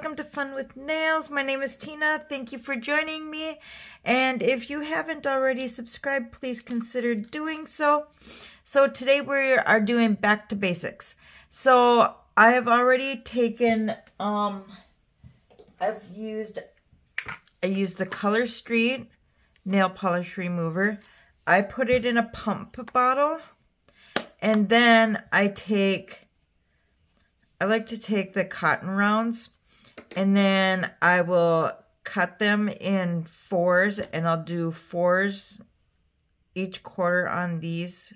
welcome to Fun with Nails. My name is Tina. Thank you for joining me. And if you haven't already subscribed, please consider doing so. So today we are doing back to basics. So I have already taken, I used the Color Street nail polish remover. I put it in a pump bottle, and then I like to take the cotton rounds, and then I will cut them in fours, and I'll do fours each quarter on these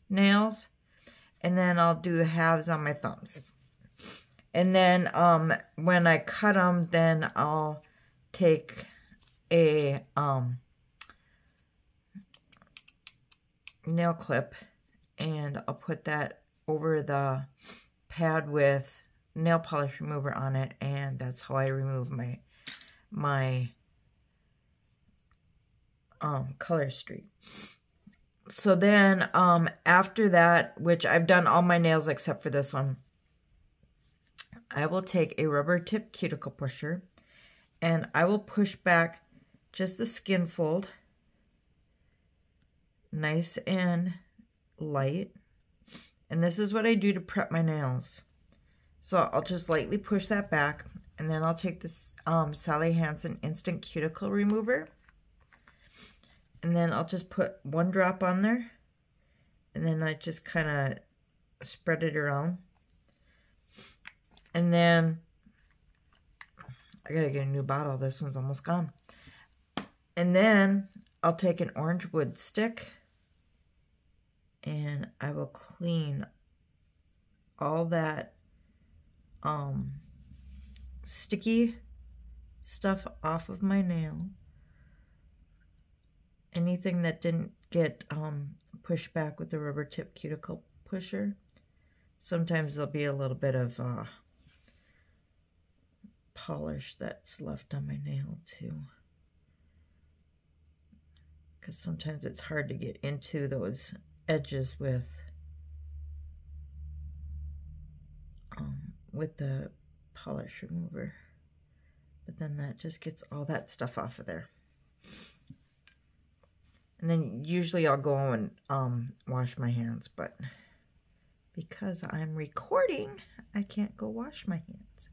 nails, and then I'll do halves on my thumbs. And then when I cut them, then I'll take a nail clip, and I'll put that over the pad with nail polish remover on it, and that's how I remove my Color Street. So then after that, which I've done all my nails except for this one, I will take a rubber tip cuticle pusher, and I will push back just the skin fold, nice and light. And this is what I do to prep my nails. So I'll just lightly push that back, and then I'll take this Sally Hansen Instant Cuticle Remover, and then I'll just put one drop on there, and then I just kind of spread it around. And then I gotta get a new bottle. This one's almost gone. And then I'll take an orange wood stick, and I will clean all that sticky stuff off of my nail. Anything that didn't get pushed back with the rubber tip cuticle pusher. Sometimes there'll be a little bit of polish that's left on my nail too, because sometimes it's hard to get into those edges with the polish remover, but then that just gets all that stuff off of there. And then usually I'll go and wash my hands, but because I'm recording, I can't go wash my hands.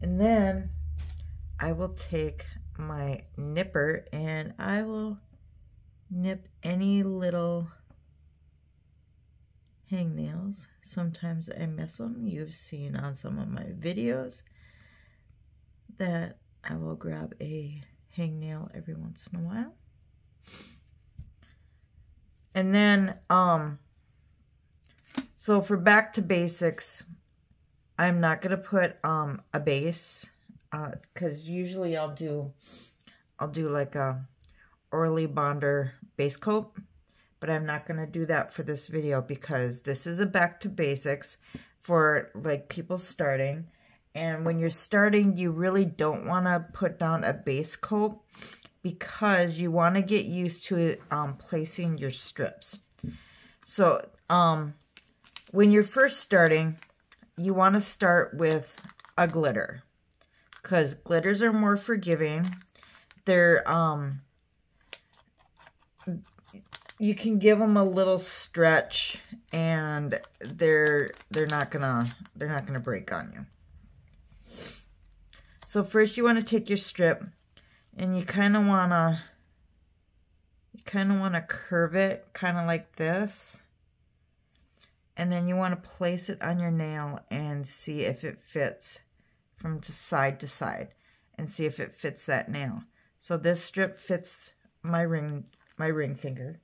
And then I will take my nipper, and I will nip any little hangnails. Sometimes I miss them. You've seen on some of my videos that I will grab a hangnail every once in a while. And then so for back to basics, I'm not gonna put a base, because usually I'll do like a Orly Bonder base coat, but I'm not gonna do that for this video, because this is a back to basics for like people starting. And when you're starting, you really don't want to put down a base coat, because you want to get used to placing your strips. So when you're first starting, you want to start with a glitter, because glitters are more forgiving. They're you can give them a little stretch, and they're not gonna break on you. So first you want to take your strip, and you kind of want to curve it kind of like this, and then you want to place it on your nail and see if it fits from side to side, and see if it fits that nail. So this strip fits my ring finger.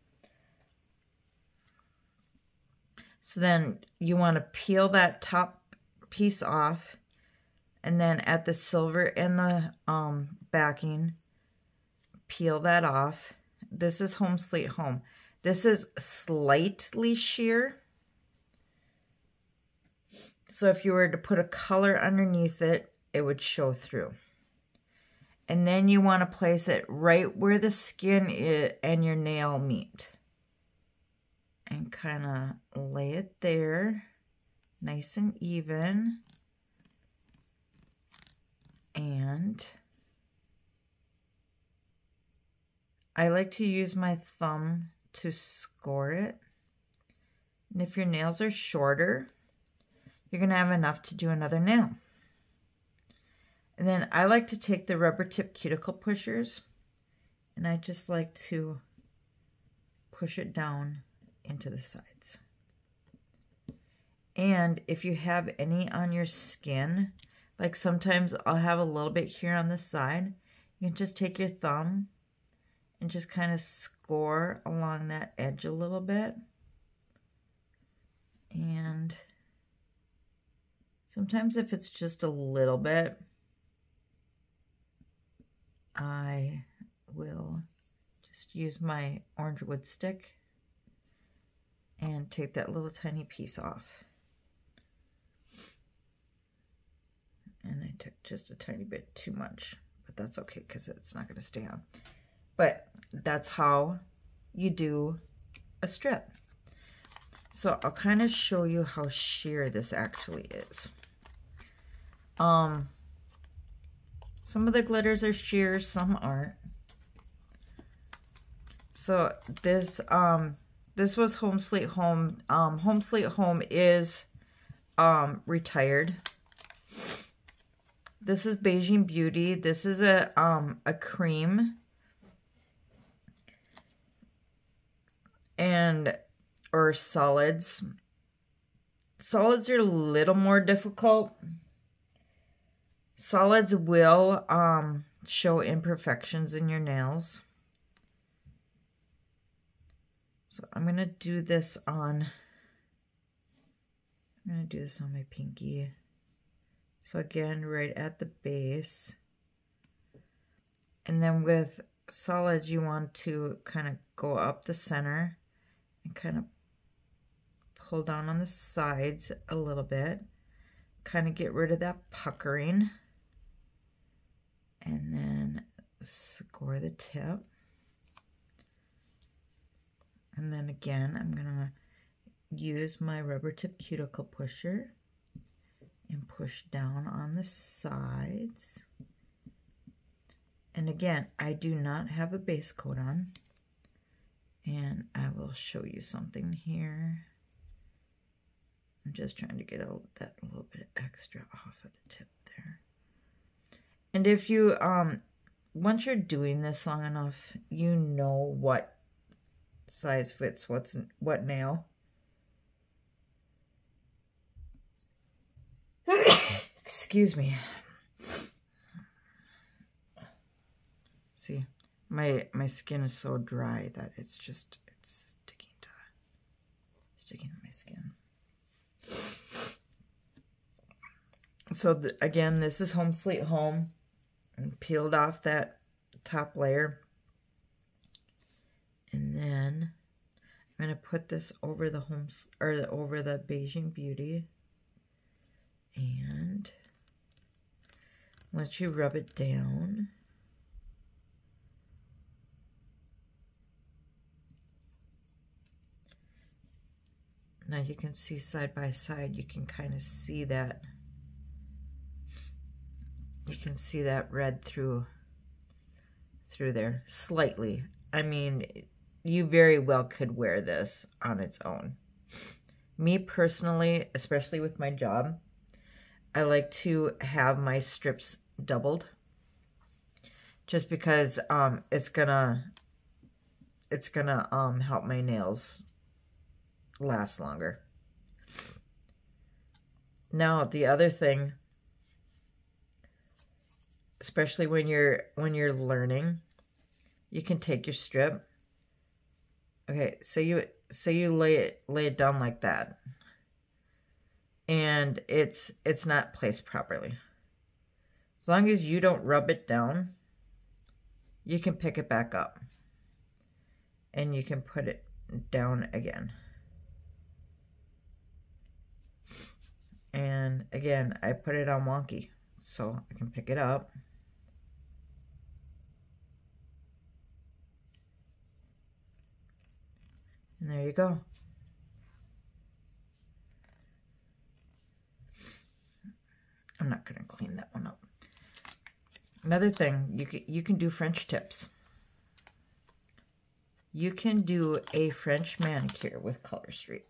So then you want to peel that top piece off, and then at the silver and the backing, peel that off. This is Home Sweet Home. This is slightly sheer. So if you were to put a color underneath it, it would show through. And then you want to place it right where the skin and your nail meet. And kind of lay it there. nice and even. And I like to use my thumb to score it. And if your nails are shorter, you're going to have enough to do another nail. And then I like to take the rubber tip cuticle pushers, and I just like to push it down into the sides. And if you have any on your skin, like sometimes I'll have a little bit here on the side, you can just take your thumb and just kind of score along that edge a little bit. And sometimes if it's just a little bit, I will just use my orange wood stick and take that little tiny piece off. And I took just a tiny bit too much, but that's okay because it's not going to stay on. But that's how you do a strip. So I'll kind of show you how sheer this actually is. Some of the glitters are sheer, some aren't. So this was Home Sweet Home. Home Sweet Home is retired. This is Beijing Beauty. This is a cream. Or solids. Solids are a little more difficult. Solids will show imperfections in your nails. So I'm going to do this on my pinky. So again, right at the base. And then with solids, you want to kind of go up the center and kind of pull down on the sides a little bit. Kind of get rid of that puckering. And then score the tip. And then again, I'm going to use my rubber tip cuticle pusher and push down on the sides. And again, I do not have a base coat on. And I will show you something here. I'm just trying to get that little bit extra off of the tip there. And if you, once you're doing this long enough, you know what size fits what nail. Excuse me. See, my skin is so dry that it's sticking to my skin. So again, this is Home Sweet Home, and peeled off that top layer, and then I'm gonna put this over the over the Beijing Beauty, and once you rub it down, now you can see side by side, you can kind of see that. You can see that red through there slightly. I mean, you very well could wear this on its own. Me personally, especially with my job, I like to have my strips doubled, just because it's gonna help my nails last longer. Now the other thing, especially when you're learning, you can take your strip. Okay, so you lay it down like that, and it's not placed properly. As long as you don't rub it down, you can pick it back up, and you can put it down again. And again, I put it on wonky, so I can pick it up. And there you go. I'm not going to clean that one up. Another thing, you can do French tips. You can do a French manicure with Color Street.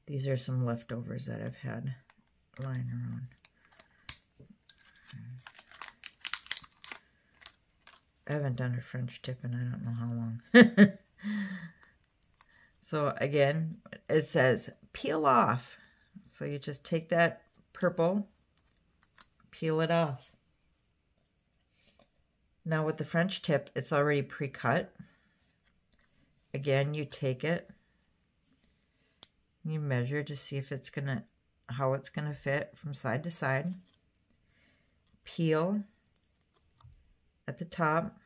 These are some leftovers that I've had lying around. I haven't done a French tip in I don't know how long. So again, it says peel off. So you just take that purple, peel it off. Now with the French tip, it's already pre-cut. Again, you take it, you measure to see if it's gonna, how it's gonna fit from side to side. Peel at the top,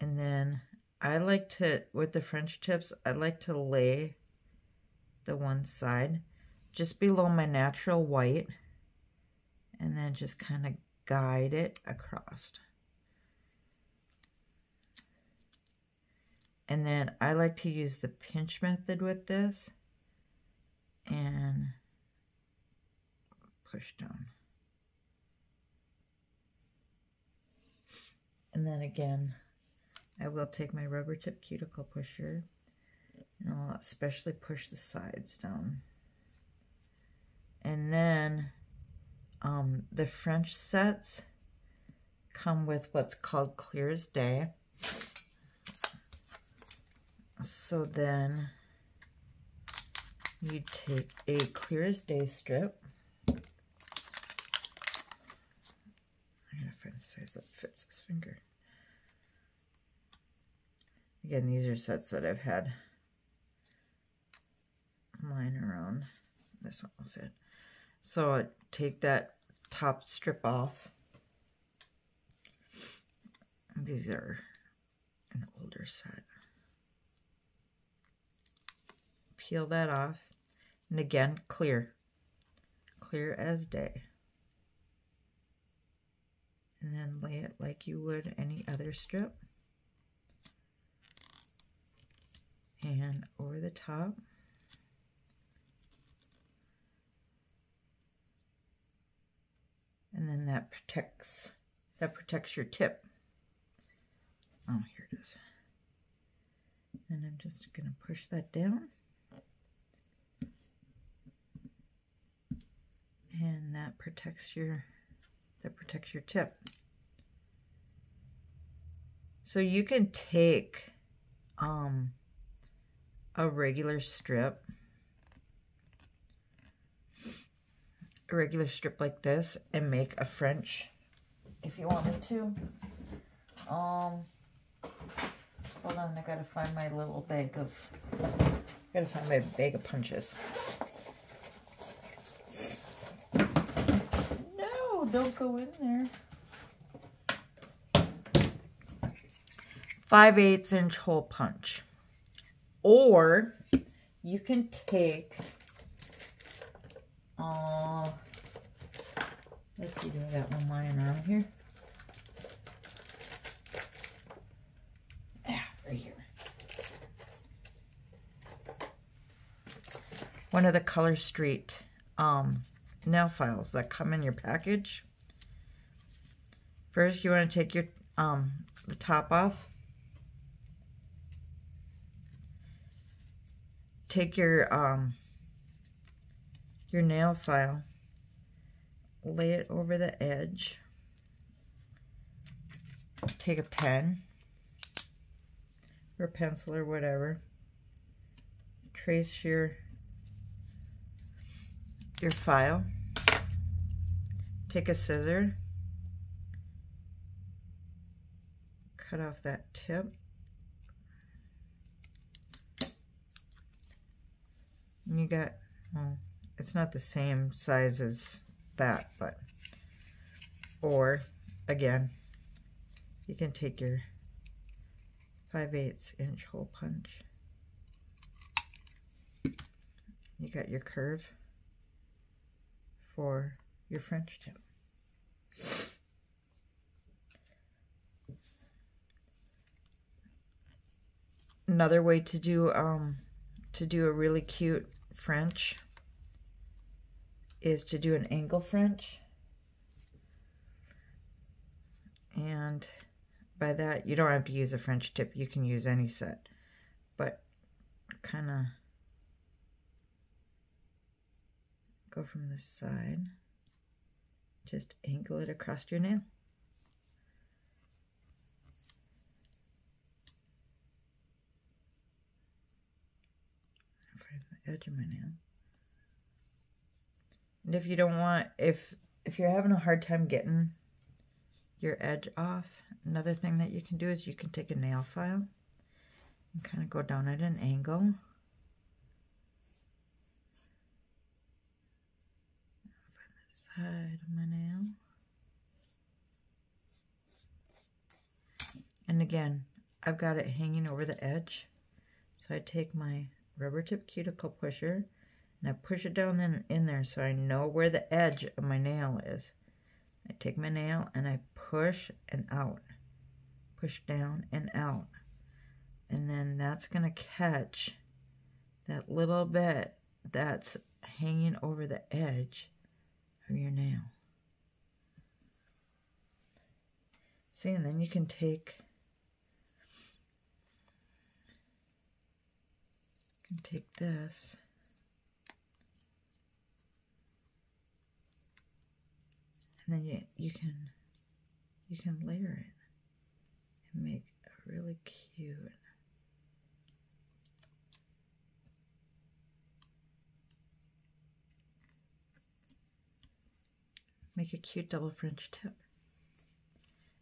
and then I like to, with the French tips, I like to lay the one side just below my natural white, and then just kind of guide it across. And then I like to use the pinch method with this and push down. And then again, I will take my rubber tip cuticle pusher and I'll especially push the sides down. And then the French sets come with what's called Clear as Day. So then you take a Clear as Day strip. I gotta find a size that fits this finger. Again, these are sets that I've had lying around. This one will fit. So I take that top strip off. These are an older set. Peel that off. And again, clear. Clear as day. And then lay it like you would any other strip. And over the top. And then that protects your tip. Oh, here it is. And I'm just going to push that down. And that protects your tip. So you can take a regular strip, like this, and make a French if you wanted to. Hold on, I gotta find my little bag of punches. No, don't go in there. 5/8 inch hole punch. Or you can take, let's see, do I got one lying around here? Yeah, right here. One of the Color Street nail files that come in your package. First, you want to take your the top off. Take your nail file, lay it over the edge. Take a pen or a pencil or whatever. Trace your file. Take a scissor. Cut off that tip. And you got, well, it's not the same size as that, but, or again, you can take your 5/8 inch hole punch. You got your curve for your French tip. Another way to do to do a really cute French is to do an angle French. And by that, you don't have to use a French tip. You can use any set. But kind of go from this side. Just angle it across your nail. Find the edge of my nail. And if you don't want, if you're having a hard time getting your edge off, another thing that you can do is you can take a nail file and kind of go down at an angle. Find the side of my nail. And again, I've got it hanging over the edge. So I take my rubber tip cuticle pusher and I push it down in there so I know where the edge of my nail is. I take my nail and I push and out. Push down and out. And then that's going to catch that little bit that's hanging over the edge of your nail. See, and then you can take this and then you can layer it and make a really cute double French tip.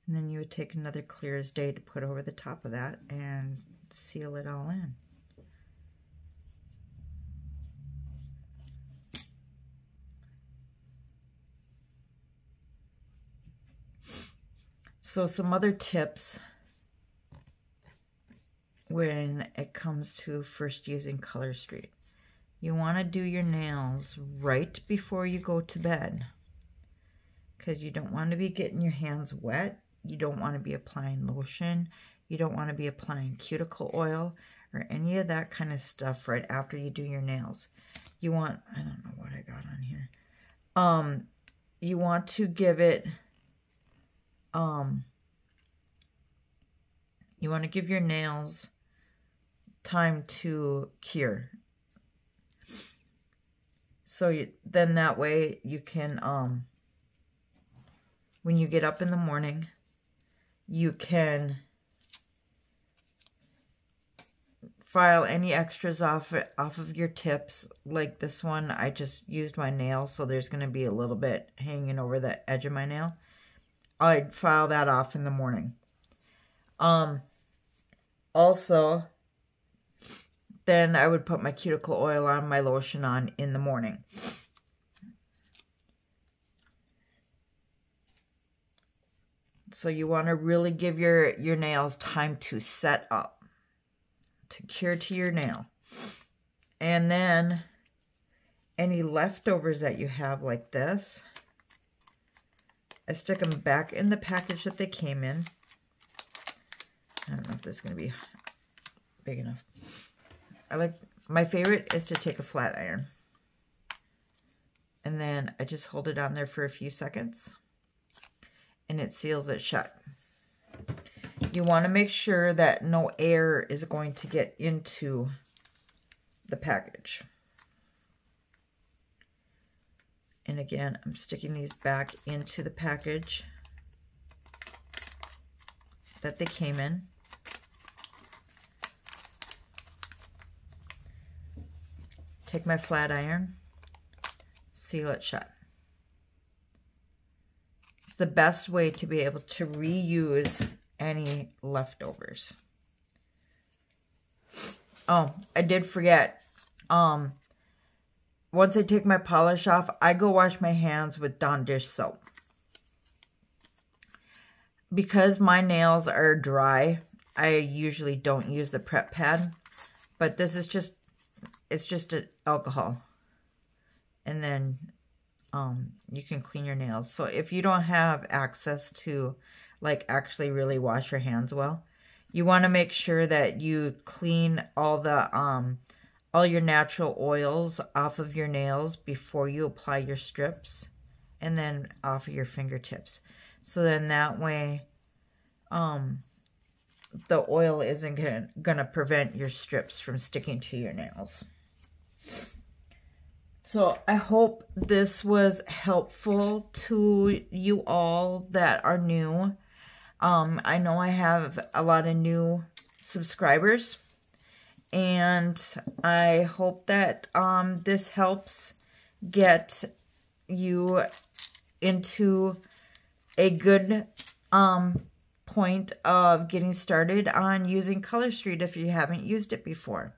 And then you would take another clear as day to put over the top of that and seal it all in. So some other tips when it comes to first using Color Street. You want to do your nails right before you go to bed because you don't want to be getting your hands wet. You don't want to be applying lotion. You don't want to be applying cuticle oil or any of that kind of stuff right after you do your nails. You want, I don't know what I got on here. You want to give it, you want to give your nails time to cure. So then that way you can, when you get up in the morning, you can file any extras off of your tips. Like this one, I just used my nail, so there's going to be a little bit hanging over the edge of my nail. I'd file that off in the morning. Also, then I would put my cuticle oil on, my lotion on in the morning. So you want to really give your nails time to set up, to cure to your nail. And then any leftovers that you have like this, I stick them back in the package that they came in. I don't know if this is going to be big enough. My favorite is to take a flat iron. And then I just hold it on there for a few seconds. And it seals it shut. You want to make sure that no air is going to get into the package. And again, I'm sticking these back into the package that they came in. Take my flat iron, seal it shut. It's the best way to be able to reuse any leftovers. Oh, I did forget. Once I take my polish off, I go wash my hands with Dawn dish soap. Because my nails are dry, I usually don't use the prep pad. But this is just, it's just alcohol. And then you can clean your nails. So if you don't have access to like actually really wash your hands well, you want to make sure that you clean all the all your natural oils off of your nails before you apply your strips, and then off of your fingertips. So then that way, the oil isn't gonna prevent your strips from sticking to your nails. So I hope this was helpful to you all that are new. I know I have a lot of new subscribers, and I hope that this helps get you into a good point of getting started on using Color Street if you haven't used it before.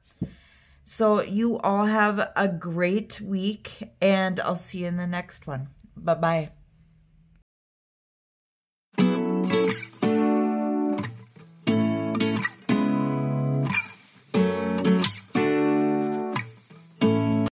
So you all have a great week, and I'll see you in the next one. Bye-bye.